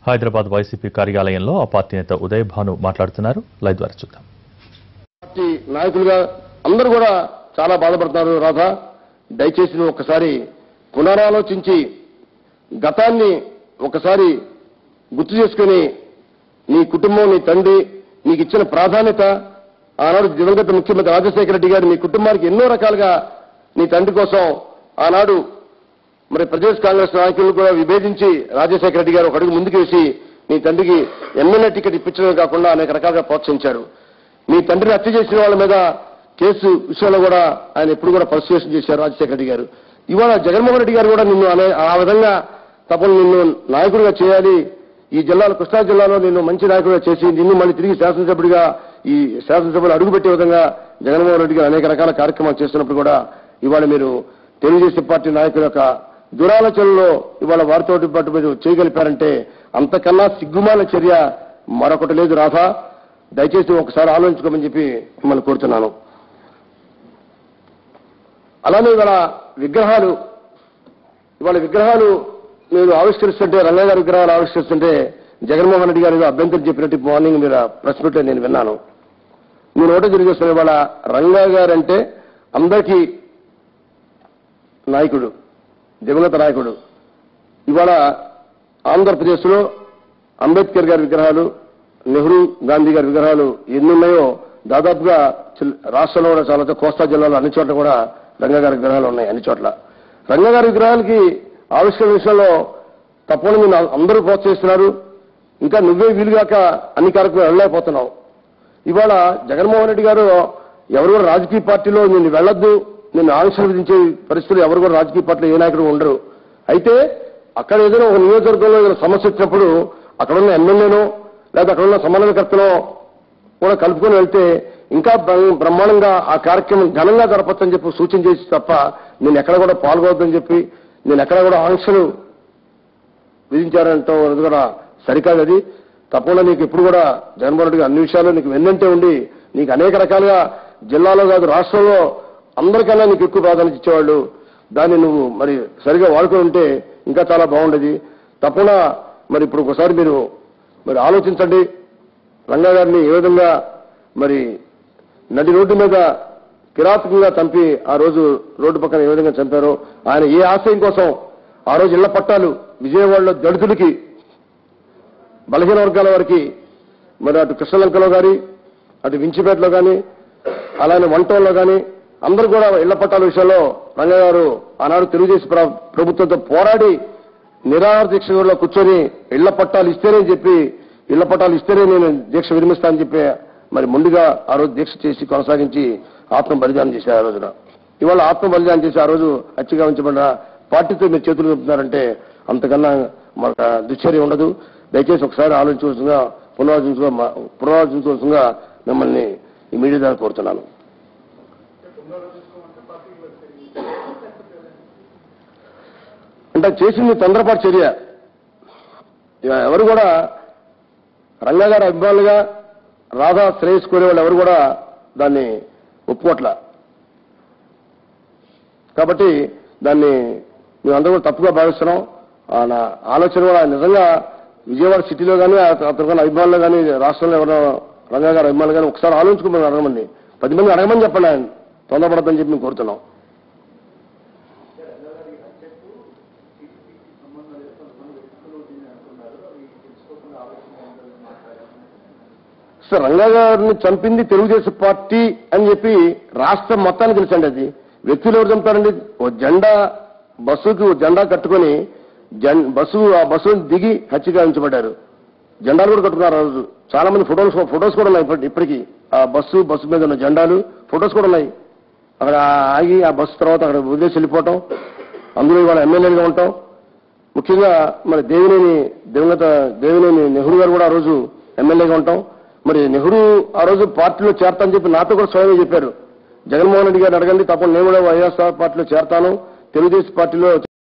Hyderabad YCP కార్యాలయంలో ఆ party నేత ఉదయ్ భాను మాట్లాడుతున్నారు. లైవ్ ద్వారా చూద్దాం. పార్టీ నాయకులుగా అందరూ కూడా చాలా బాధపడుతున్నారు. రాధా, దయచేసి నువ్వు ఒకసారి పునరాలోచించి గతాన్ని ఒకసారి గుర్తు చేసుకుని నీ కుటుంబం, నీ తండ్రి నీకు ఇచ్చిన ప్రాధాన్యత, ఆనాడు దివంగత ముఖ్యమంత్రి రాజశేఖర రెడ్డి గారు నీ కుటుంబానికి ఎన్నో రకాలుగా నీ తండ్రి కోసం ఆనాడు మరి ప్రదేశ్ కాంగ్రెస్ నాయకులను కూడా విభేదించి రాజశేఖర రెడ్డి గారు ఒక అడుగు ముందుకు వేసి నీ తండ్రికి ఎమ్మెల్యే టికెట్ ఇప్పించడమే కాకుండా అనేక రకాలుగా ప్రోత్సహించారు. నీ తండ్రిని హత్య చేసిన వాళ్ళ మీద కేసు విషయంలో కూడా ఆయన ఎప్పుడు కూడా పర్సువేషన్ చేశారు రాజశేఖర రెడ్డి గారు. ఇవాళ జగన్మోహన్ రెడ్డి గారు కూడా నిన్ను ఆ విధంగా తప్పని నిన్ను నాయకుడిగా చేయాలి, ఈ జిల్లాలో కృష్ణా జిల్లాలో నిన్ను మంచి నాయకుడిగా చేసి నిన్ను మళ్ళీ తిరిగి శాసనసభ్యుడిగా ఈ శాసనసభలో అడుగుపెట్టే విధంగా జగన్మోహన్ రెడ్డి గారు అనేక రకాల కార్యక్రమాలు చేస్తున్నప్పుడు కూడా ఇవాళ మీరు తెలుగుదేశం పార్టీ నాయకుల యొక్క దురాలోచనలో ఇవాళ వారితో పాటు మీరు చేయగలిపారంటే అంతకన్నా సిగ్గుమాల చర్య మరొకటి లేదు. రాధా, దయచేసి ఒకసారి ఆలోచించుకోమని చెప్పి మిమ్మల్ని కోరుతున్నాను. అలానే ఇవాళ విగ్రహాలు మీరు ఆవిష్కరిస్తుంటే, రంగా గారి విగ్రహాలు ఆవిష్కరిస్తుంటే జగన్మోహన్ రెడ్డి గారు అభ్యంతరం చెప్పినట్టు మార్నింగ్ మీరు ప్రెస్ మీట్ లో నేను విన్నాను. నేను ఒకటే తిరిగేస్తాను, ఇవాళ రంగా గారు అంటే అందరికీ నాయకుడు, దివంగత నాయకుడు. ఇవాళ ఆంధ్రప్రదేశ్లో అంబేద్కర్ గారి విగ్రహాలు, నెహ్రూ, గాంధీ గారి విగ్రహాలు ఎన్నున్నాయో దాదాపుగా రాష్ట్రంలో కూడా చాలా కోస్తా జిల్లాలో అన్ని చోట్ల కూడా రంగా గారి విగ్రహాలు ఉన్నాయి. అన్ని చోట్ల రంగా గారి విగ్రహాలకి ఆవిష్కరణ విషయంలో తప్పకుండా మీరు అందరూ ప్రోత్సహిస్తున్నారు. ఇంకా నువ్వే వీలుగాక అన్ని కార్యక్రమాలు వెళ్ళలేకపోతున్నావు. ఇవాళ జగన్మోహన్ రెడ్డి గారు ఎవరు కూడా రాజకీయ పార్టీలో నిన్ను వెళ్లొద్దు, నిన్ను ఆవిష్కరించే పరిస్థితులు ఎవరు కూడా రాజకీయ పార్టీలో ఏ నాయకుడు ఉండరు. అయితే అక్కడ ఏదైనా ఒక నియోజకవర్గంలో ఏదైనా సమస్య వచ్చినప్పుడు అక్కడున్న ఎమ్మెల్యేనో లేదా అక్కడున్న సమన్వయకర్తనో కూడా కలుపుకొని వెళ్తే ఇంకా బ్రహ్మాండంగా ఆ కార్యక్రమం ఘనంగా జరపచ్చని చెప్పి సూచన చేసి తప్ప నేను ఎక్కడ కూడా పాల్గొవద్దని చెప్పి నేను ఎక్కడ కూడా ఆంక్షలు విధించారంటో అది కూడా సరికాదు. అది తప్పకుండా నీకు ఎప్పుడు కూడా జగన్మోహన్ రెడ్డి అన్ని విషయాల్లో నీకు వెన్నంటే ఉండి నీకు అనేక రకాలుగా జిల్లాలో కాదు రాష్ట్రంలో అందరికన్నా నీకు ఎక్కువ ప్రాధాన్యత ఇచ్చేవాళ్ళు. దాన్ని నువ్వు మరి సరిగా వాడుకొని ఉంటే ఇంకా చాలా బాగుండేది. తప్పకుండా మరి ఇప్పుడు ఒకసారి మీరు మరి ఆలోచించండి. రంగా గారిని ఏ విధంగా మరి నడి రోడ్డు మీద కిరాతకంగా చంపి ఆ రోజు రోడ్డు పక్కన ఏ విధంగా చంపారో, ఆయన ఏ ఆశయం కోసం ఆ రోజు ఇళ్ల పట్టాలు విజయవాడలో దళితులకి, బలహీన వర్గాల వారికి మరి అటు కృష్ణలంకలో కానీ అటు వించిపేటలో కానీ అలానే వంటంలో కానీ అందరూ కూడా ఇళ్ల పట్టాల విషయంలో రంగా గారు ఆనాడు తెలుగుదేశం ప్రభుత్వంతో పోరాడి నిరాహార దీక్షలో కూర్చొని ఇళ్ల పట్టాలు ఇస్తేనే నేను దీక్ష విరమిస్తానని చెప్పి మరి ముందుగా ఆ రోజు దీక్ష చేసి కొనసాగించి ఆత్మ బలిదానం చేశారు. ఆ రోజున ఇవాళ ఆత్మ బలిదానం చేసి ఆ రోజు హత్యగా ఉంచబడిన పార్టీతో మీరు చేతులు చెప్తున్నారంటే అంతకన్నా మనకు దుశ్చర్య ఉండదు. దయచేసి ఒకసారి ఆలోచించవలసిందిగా పునరాలోచించవలసిందిగా మిమ్మల్ని ఈ మీడియా ద్వారా కోరుతున్నాను. అంటే చేసింది తొందరపాటు చర్య. ఎవరు కూడా రంగా గారి అభిమానులుగా రాధా శ్రేయస్ కోరే వాళ్ళు ఎవరు కూడా దాన్ని ఒప్పుకోట్లా. కాబట్టి దాన్ని మేమందరూ కూడా తప్పుగా భావిస్తున్నాం. నా ఆలోచన కూడా నిజంగా విజయవాడ సిటీలో కానీ అతను అభిమానులు కానీ రాష్ట్రంలో ఎవరైనా రంగా గారి అభిమానులు కానీ ఒకసారి ఆలోచించుకోమని అడగమండి, 10 మంది అడగమని చెప్పండి. ఆయన తొందరపడద్దని చెప్పి మేము కోరుతున్నాం. రంగా గారిని చంపింది తెలుగుదేశం పార్టీ అని చెప్పి రాష్ట్రం మొత్తానికి తెలుసండి. అది వ్యక్తులు ఎవరు చంపారండి? ఓ బస్సుకు జెండా కట్టుకొని ఆ బస్సును దిగి హత్య గావించబడ్డారు. జెండాలు కూడా కట్టుకున్నారు. ఆ రోజు చాలా మంది ఫొటోస్ కూడా ఉన్నాయి ఇప్పటికీ. ఆ బస్సు మీద ఉన్న జెండాలు ఫొటోస్ కూడా ఉన్నాయి. అక్కడ ఆగి ఆ బస్సు తర్వాత అక్కడ వదిలేసి వెళ్ళిపోవటం, అందులో ఇవాళ ఎమ్మెల్యేగా ఉంటాం. ముఖ్యంగా మరి దివంగత దేవినేని నెహ్రూ గారు కూడా ఆ రోజు ఎమ్మెల్యేగా ఉంటాం. మరి నెహ్రూ ఆ రోజు పార్టీలో చేరతానని చెప్పి నాతో కూడా స్వయంగా చెప్పారు. జగన్మోహన్ రెడ్డి గారిని అడగండి, తప్పకుండా నేను కూడా వైఎస్ఆర్ పార్టీలో చేరతాను, తెలుగుదేశం పార్టీలో